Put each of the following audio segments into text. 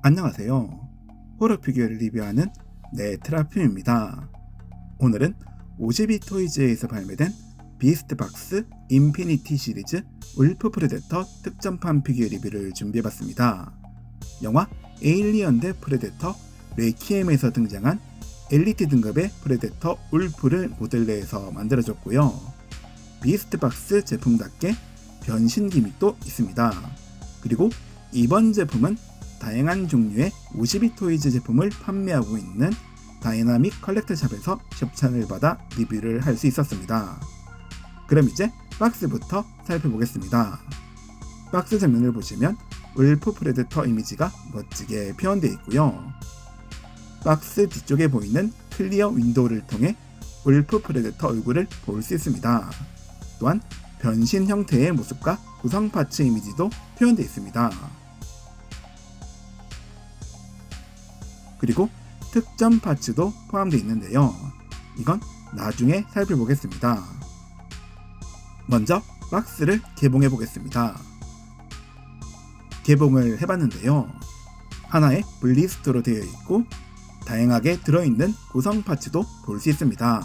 안녕하세요. 호러 피규어를 리뷰하는 네트라핌입니다. 오늘은 52토이즈에서 발매된 비스트 박스 인피니티 시리즈 울프 프레데터 특전판 피규어 리뷰를 준비해봤습니다. 영화 에일리언 대 프레데터 레퀴엠에서 등장한 엘리트 등급의 프레데터 울프를 모델 내에서 만들어졌고요. 비스트 박스 제품답게 변신 기믹도 있습니다. 그리고 이번 제품은 다양한 종류의 52토이즈 제품을 판매하고 있는 다이나믹 컬렉터샵에서 협찬을 받아 리뷰를 할 수 있었습니다. 그럼 이제 박스부터 살펴보겠습니다. 박스 정면을 보시면 울프 프레데터 이미지가 멋지게 표현되어 있고요. 박스 뒤쪽에 보이는 클리어 윈도우를 통해 울프 프레데터 얼굴을 볼 수 있습니다. 또한 변신 형태의 모습과 구성 파츠 이미지도 표현되어 있습니다. 그리고 특전 파츠도 포함되어 있는데요. 이건 나중에 살펴보겠습니다. 먼저 박스를 개봉해 보겠습니다. 개봉을 해봤는데요. 하나의 블리스트로 되어 있고 다양하게 들어있는 구성 파츠도 볼 수 있습니다.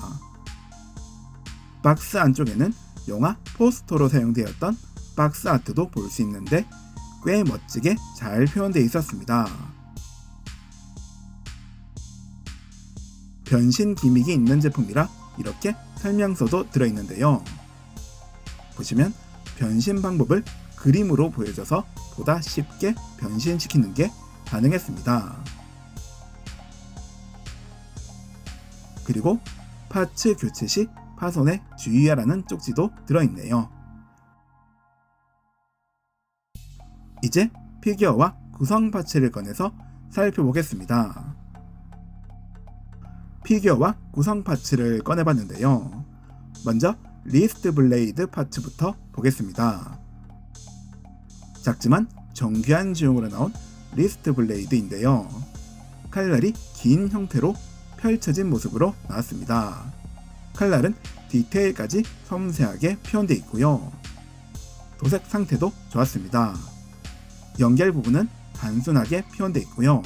박스 안쪽에는 영화 포스터로 사용되었던 박스 아트도 볼 수 있는데 꽤 멋지게 잘 표현되어 있었습니다. 변신 기믹이 있는 제품이라 이렇게 설명서도 들어있는데요. 보시면 변신 방법을 그림으로 보여줘서 보다 쉽게 변신시키는 게 가능했습니다. 그리고 파츠 교체 시 파손에 주의하라는 쪽지도 들어있네요. 이제 피규어와 구성 파츠를 꺼내서 살펴보겠습니다. 피규어와 구성 파츠를 꺼내봤는데요. 먼저 리스트 블레이드 파츠부터 보겠습니다. 작지만 정교한 지용으로 나온 리스트 블레이드인데요. 칼날이 긴 형태로 펼쳐진 모습으로 나왔습니다. 칼날은 디테일까지 섬세하게 표현되어 있고요. 도색 상태도 좋았습니다. 연결 부분은 단순하게 표현되어 있고요.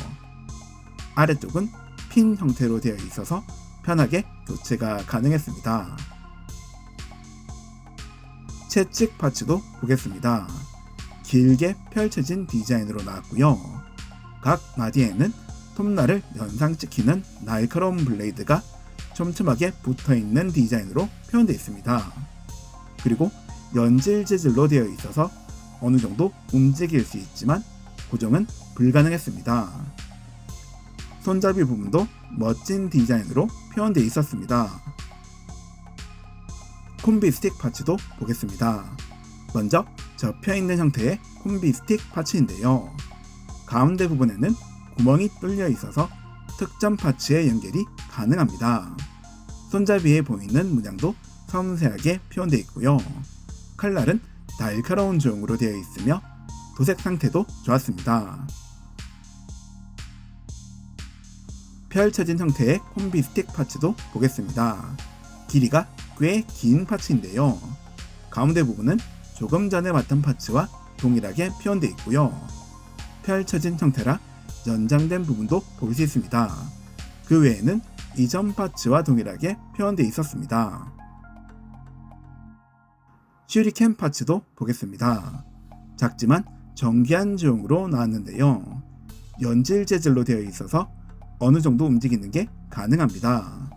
아래쪽은 핀 형태로 되어 있어서 편하게 교체가 가능했습니다. 채찍 파츠도 보겠습니다. 길게 펼쳐진 디자인으로 나왔고요. 각 마디에는 톱날을 연상시키는 날카로운 블레이드가 촘촘하게 붙어있는 디자인으로 표현되어 있습니다. 그리고 연질 재질로 되어 있어서 어느 정도 움직일 수 있지만 고정은 불가능했습니다. 손잡이 부분도 멋진 디자인으로 표현되어 있었습니다. 콤비 스틱 파츠도 보겠습니다. 먼저 접혀있는 형태의 콤비 스틱 파츠인데요. 가운데 부분에는 구멍이 뚫려 있어서 특전 파츠의 연결이 가능합니다. 손잡이에 보이는 문양도 섬세하게 표현되어 있고요. 칼날은 날카로운 조형으로 되어 있으며 도색 상태도 좋았습니다. 펼쳐진 형태의 콤비 스틱 파츠도 보겠습니다. 길이가 꽤 긴 파츠인데요. 가운데 부분은 조금 전에 봤던 파츠와 동일하게 표현되어 있고요. 펼쳐진 형태라 연장된 부분도 볼 수 있습니다. 그 외에는 이전 파츠와 동일하게 표현되어 있었습니다. 슈리켄 파츠도 보겠습니다. 작지만 정교한 지용으로 나왔는데요. 연질 재질로 되어 있어서 어느 정도 움직이는 게 가능합니다.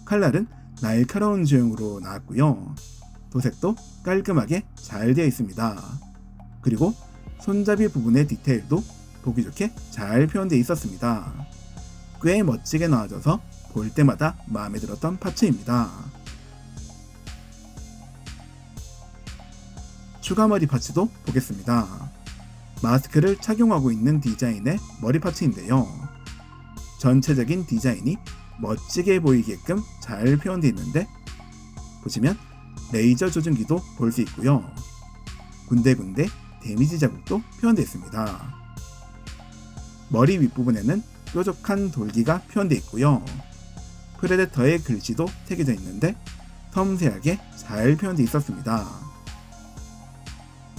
칼날은 날카로운 지형으로 나왔고요. 도색도 깔끔하게 잘 되어 있습니다. 그리고 손잡이 부분의 디테일도 보기 좋게 잘 표현되어 있었습니다. 꽤 멋지게 나와져서 볼 때마다 마음에 들었던 파츠입니다. 추가머리 파츠도 보겠습니다. 마스크를 착용하고 있는 디자인의 머리 파츠인데요. 전체적인 디자인이 멋지게 보이게끔 잘 표현되어 있는데 보시면 레이저 조준기도 볼 수 있고요. 군데군데 데미지 자국도 표현되어 있습니다. 머리 윗부분에는 뾰족한 돌기가 표현되어 있고요. 프레데터의 글씨도 새겨져 있는데 섬세하게 잘 표현되어 있었습니다.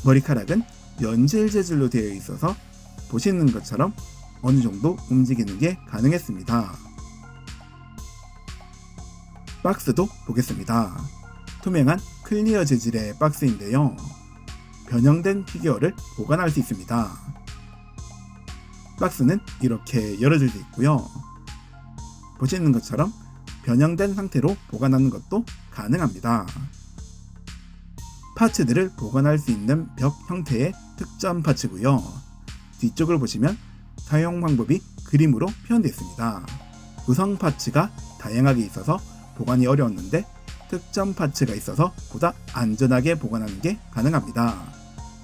머리카락은 연질 재질로 되어 있어서 보시는 것처럼 어느 정도 움직이는 게 가능했습니다. 박스도 보겠습니다. 투명한 클리어 재질의 박스인데요. 변형된 피규어를 보관할 수 있습니다. 박스는 이렇게 열어질 수 있고요. 보시는 것처럼 변형된 상태로 보관하는 것도 가능합니다. 파츠들을 보관할 수 있는 벽 형태의 특전 파츠고요. 뒤쪽을 보시면 사용 방법이 그림으로 표현되어 있습니다. 구성 파츠가 다양하게 있어서 보관이 어려웠는데 특전 파츠가 있어서 보다 안전하게 보관하는 게 가능합니다.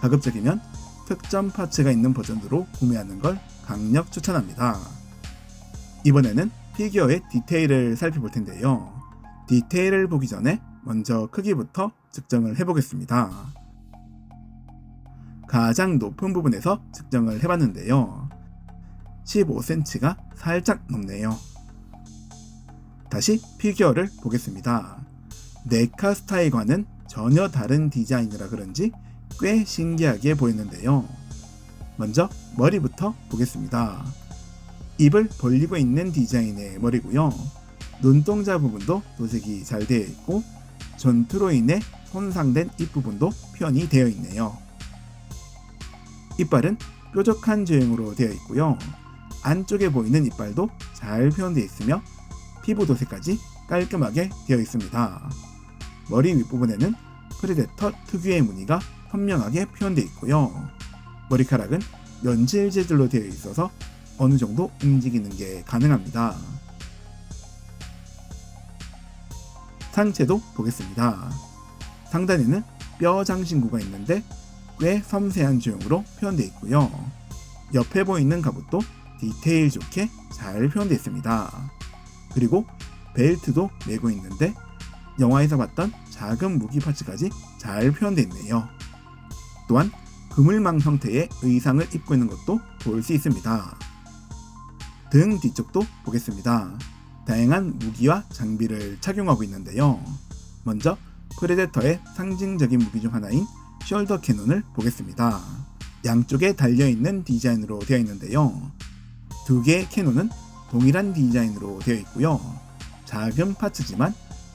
가급적이면 특전 파츠가 있는 버전으로 구매하는 걸 강력 추천합니다. 이번에는 피규어의 디테일을 살펴볼 텐데요. 디테일을 보기 전에 먼저 크기부터 측정을 해보겠습니다. 가장 높은 부분에서 측정을 해봤는데요. 15cm가 살짝 넘네요. 다시 피규어를 보겠습니다. 네카 스타일과는 전혀 다른 디자인이라 그런지 꽤 신기하게 보였는데요. 먼저 머리부터 보겠습니다. 입을 벌리고 있는 디자인의 머리고요. 눈동자 부분도 도색이 잘 되어 있고 전투로 인해 손상된 입 부분도 표현이 되어 있네요. 이빨은 뾰족한 제형으로 되어 있고요. 안쪽에 보이는 이빨도 잘 표현되어 있으며 피부 도색까지 깔끔하게 되어 있습니다. 머리 윗부분에는 프레데터 특유의 무늬가 선명하게 표현되어 있고요. 머리카락은 연질 재질로 되어 있어서 어느 정도 움직이는 게 가능합니다. 상체도 보겠습니다. 상단에는 뼈 장신구가 있는데 꽤 섬세한 제형으로 표현되어 있고요. 옆에 보이는 갑옷도 디테일 좋게 잘 표현되어 있습니다. 그리고 벨트도 메고 있는데 영화에서 봤던 작은 무기 파츠까지 잘 표현되어 있네요. 또한 그물망 형태의 의상을 입고 있는 것도 볼 수 있습니다. 등 뒤쪽도 보겠습니다. 다양한 무기와 장비를 착용하고 있는데요. 먼저 프레데터의 상징적인 무기 중 하나인 숄더 캐논을 보겠습니다. 양쪽에 달려있는 디자인으로 되어 있는데요. 두 개의 캐논은 동일한 디자인으로 되어 있고요. 작은 파츠지만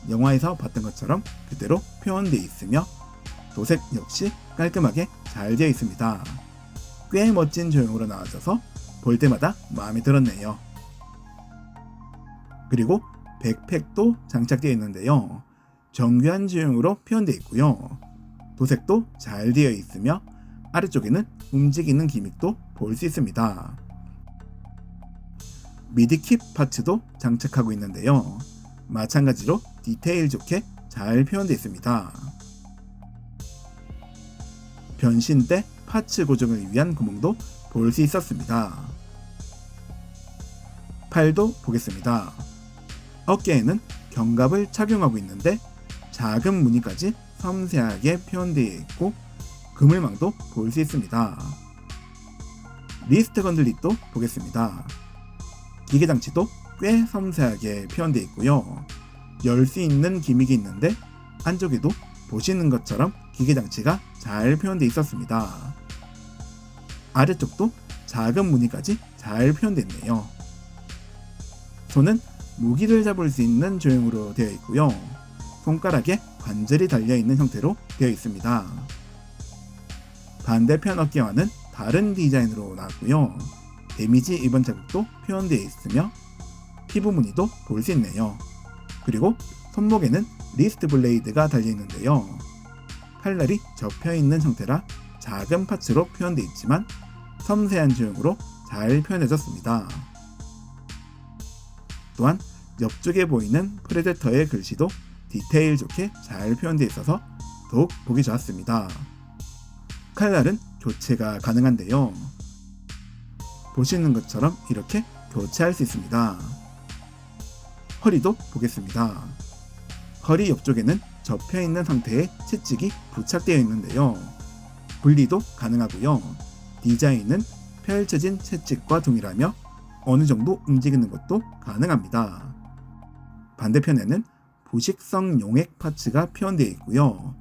영화에서 봤던 것처럼 그대로 표현되어 있으며 도색 역시 깔끔하게 잘 되어 있습니다. 꽤 멋진 조형으로 나와져서 볼 때마다 마음에 들었네요. 그리고 백팩도 장착되어 있는데요. 정교한 조형으로 표현되어 있고요. 도색도 잘 되어 있으며 아래쪽에는 움직이는 기믹도 볼 수 있습니다. 미드킵 파츠도 장착하고 있는데요. 마찬가지로 디테일 좋게 잘 표현되어 있습니다. 변신 때 파츠 고정을 위한 구멍도 볼 수 있었습니다. 팔도 보겠습니다. 어깨에는 견갑을 착용하고 있는데 작은 무늬까지 섬세하게 표현되어 있고 그물망도 볼 수 있습니다. 리스트 건들릿도 보겠습니다. 기계장치도 꽤 섬세하게 표현되어 있고요. 열 수 있는 기믹이 있는데 안쪽에도 보시는 것처럼 기계장치가 잘 표현되어 있었습니다. 아래쪽도 작은 무늬까지 잘 표현되어 있네요. 손은 무기를 잡을 수 있는 조형으로 되어 있고요. 손가락에 관절이 달려있는 형태로 되어 있습니다. 반대편 어깨와는 다른 디자인으로 나왔고요. 데미지 입은 자국도 표현되어 있으며 피부 무늬도 볼 수 있네요. 그리고 손목에는 리스트 블레이드가 달려있는데요. 칼날이 접혀있는 형태라 작은 파츠로 표현되어 있지만 섬세한 조형으로 잘 표현해졌습니다. 또한 옆쪽에 보이는 프레데터의 글씨도 디테일 좋게 잘 표현되어 있어서 더욱 보기 좋았습니다. 칼날은 교체가 가능한데요. 보시는 것처럼 이렇게 교체할 수 있습니다. 허리도 보겠습니다. 허리 옆쪽에는 접혀있는 상태의 채찍이 부착되어 있는데요. 분리도 가능하고요. 디자인은 펼쳐진 채찍과 동일하며 어느 정도 움직이는 것도 가능합니다. 반대편에는 부식성 용액 파츠가 표현되어 있고요.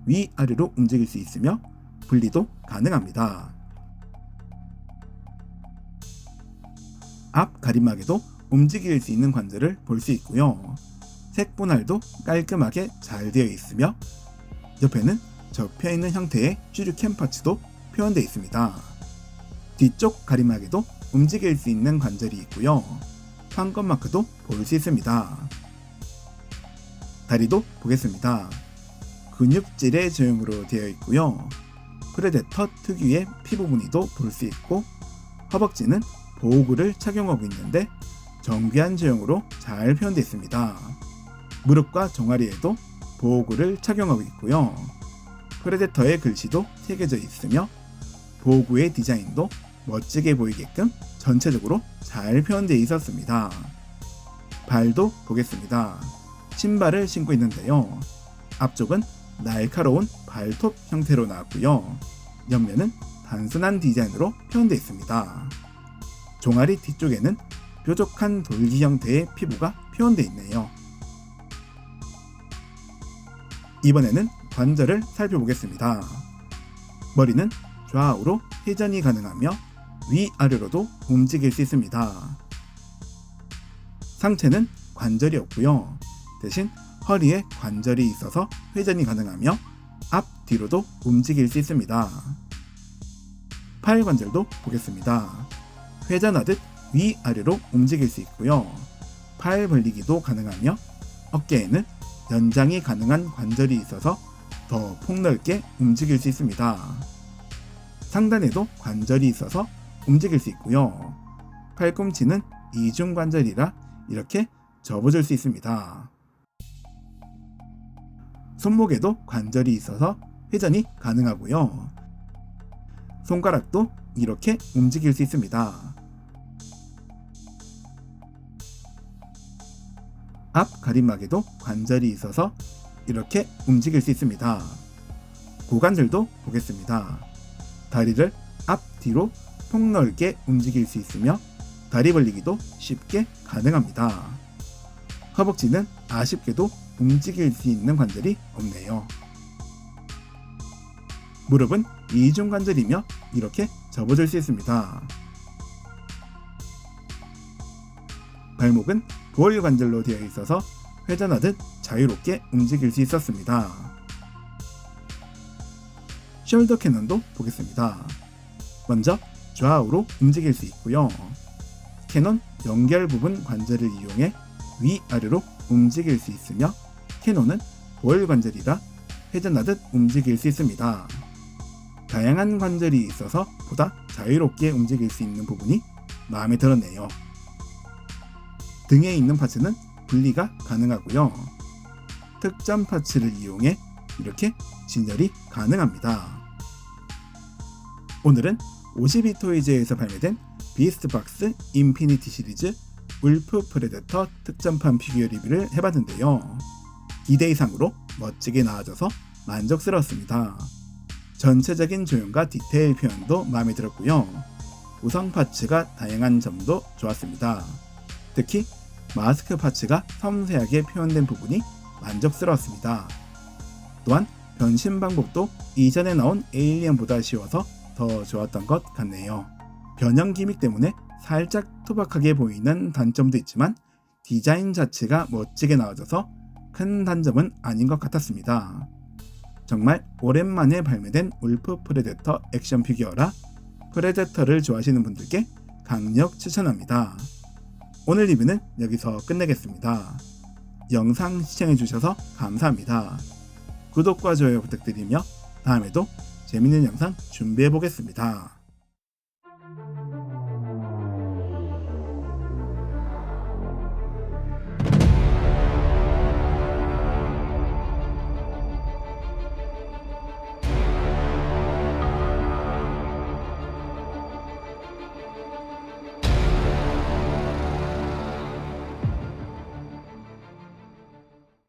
위아래로 움직일 수 있으며 분리도 가능합니다. 앞 가림막에도 움직일 수 있는 관절을 볼 수 있고요. 색 분할도 깔끔하게 잘 되어 있으며 옆에는 접혀있는 형태의 슈리켄 파츠도 표현되어 있습니다. 뒤쪽 가림막에도 움직일 수 있는 관절이 있고요. 황금 마크도 볼 수 있습니다. 다리도 보겠습니다. 근육질의 제형으로 되어 있고요. 프레데터 특유의 피부 무늬도 볼 수 있고 허벅지는 보호구를 착용하고 있는데 정교한 제형으로 잘 표현되어 있습니다. 무릎과 종아리에도 보호구를 착용하고 있고요. 프레데터의 글씨도 새겨져 있으며 보호구의 디자인도 멋지게 보이게끔 전체적으로 잘 표현되어 있었습니다. 발도 보겠습니다. 신발을 신고 있는데요. 앞쪽은 날카로운 발톱 형태로 나왔고요. 옆면은 단순한 디자인으로 표현되어 있습니다. 종아리 뒤쪽에는 뾰족한 돌기 형태의 피부가 표현되어 있네요. 이번에는 관절을 살펴보겠습니다. 머리는 좌우로 회전이 가능하며 위아래로도 움직일 수 있습니다. 상체는 관절이 없고요. 대신 허리에 관절이 있어서 회전이 가능하며 앞뒤로도 움직일 수 있습니다. 팔 관절도 보겠습니다. 회전하듯 위아래로 움직일 수 있고요. 팔 벌리기도 가능하며 어깨에는 연장이 가능한 관절이 있어서 더 폭넓게 움직일 수 있습니다. 상단에도 관절이 있어서 움직일 수 있고요. 팔꿈치는 이중 관절이라 이렇게 접어줄 수 있습니다. 손목에도 관절이 있어서 회전이 가능하고요. 손가락도 이렇게 움직일 수 있습니다. 앞 가림막에도 관절이 있어서 이렇게 움직일 수 있습니다. 고관절도 보겠습니다. 다리를 앞뒤로 폭넓게 움직일 수 있으며 다리 벌리기도 쉽게 가능합니다. 허벅지는 아쉽게도 움직일 수 있는 관절이 없네요. 무릎은 이중 관절이며 이렇게 접어줄 수 있습니다. 발목은 볼 관절로 되어 있어서 회전하듯 자유롭게 움직일 수 있었습니다. 숄더 캐논도 보겠습니다. 먼저 좌우로 움직일 수 있고요. 캐논 연결 부분 관절을 이용해 위아래로 움직일 수 있으며 캐논은 볼 관절이라 회전하듯 움직일 수 있습니다. 다양한 관절이 있어서 보다 자유롭게 움직일 수 있는 부분이 마음에 들었네요. 등에 있는 파츠는 분리가 가능하고요. 특전 파츠를 이용해 이렇게 진열이 가능합니다. 오늘은 52토이즈에서 발매된 비스트박스 인피니티 시리즈 울프 프레데터 특전판 피규어 리뷰를 해봤는데요. 기대 이상으로 멋지게 나와줘서 만족스러웠습니다. 전체적인 조형과 디테일 표현도 마음에 들었고요. 구성 파츠가 다양한 점도 좋았습니다. 특히 마스크 파츠가 섬세하게 표현된 부분이 만족스러웠습니다. 또한 변신 방법도 이전에 나온 에일리언보다 쉬워서 더 좋았던 것 같네요. 변형 기믹 때문에 살짝 투박하게 보이는 단점도 있지만 디자인 자체가 멋지게 나와져서 큰 단점은 아닌 것 같았습니다. 정말 오랜만에 발매된 울프 프레데터 액션 피규어라 프레데터를 좋아하시는 분들께 강력 추천합니다. 오늘 리뷰는 여기서 끝내겠습니다. 영상 시청해주셔서 감사합니다. 구독과 좋아요 부탁드리며 다음에도 재밌는 영상 준비해보겠습니다.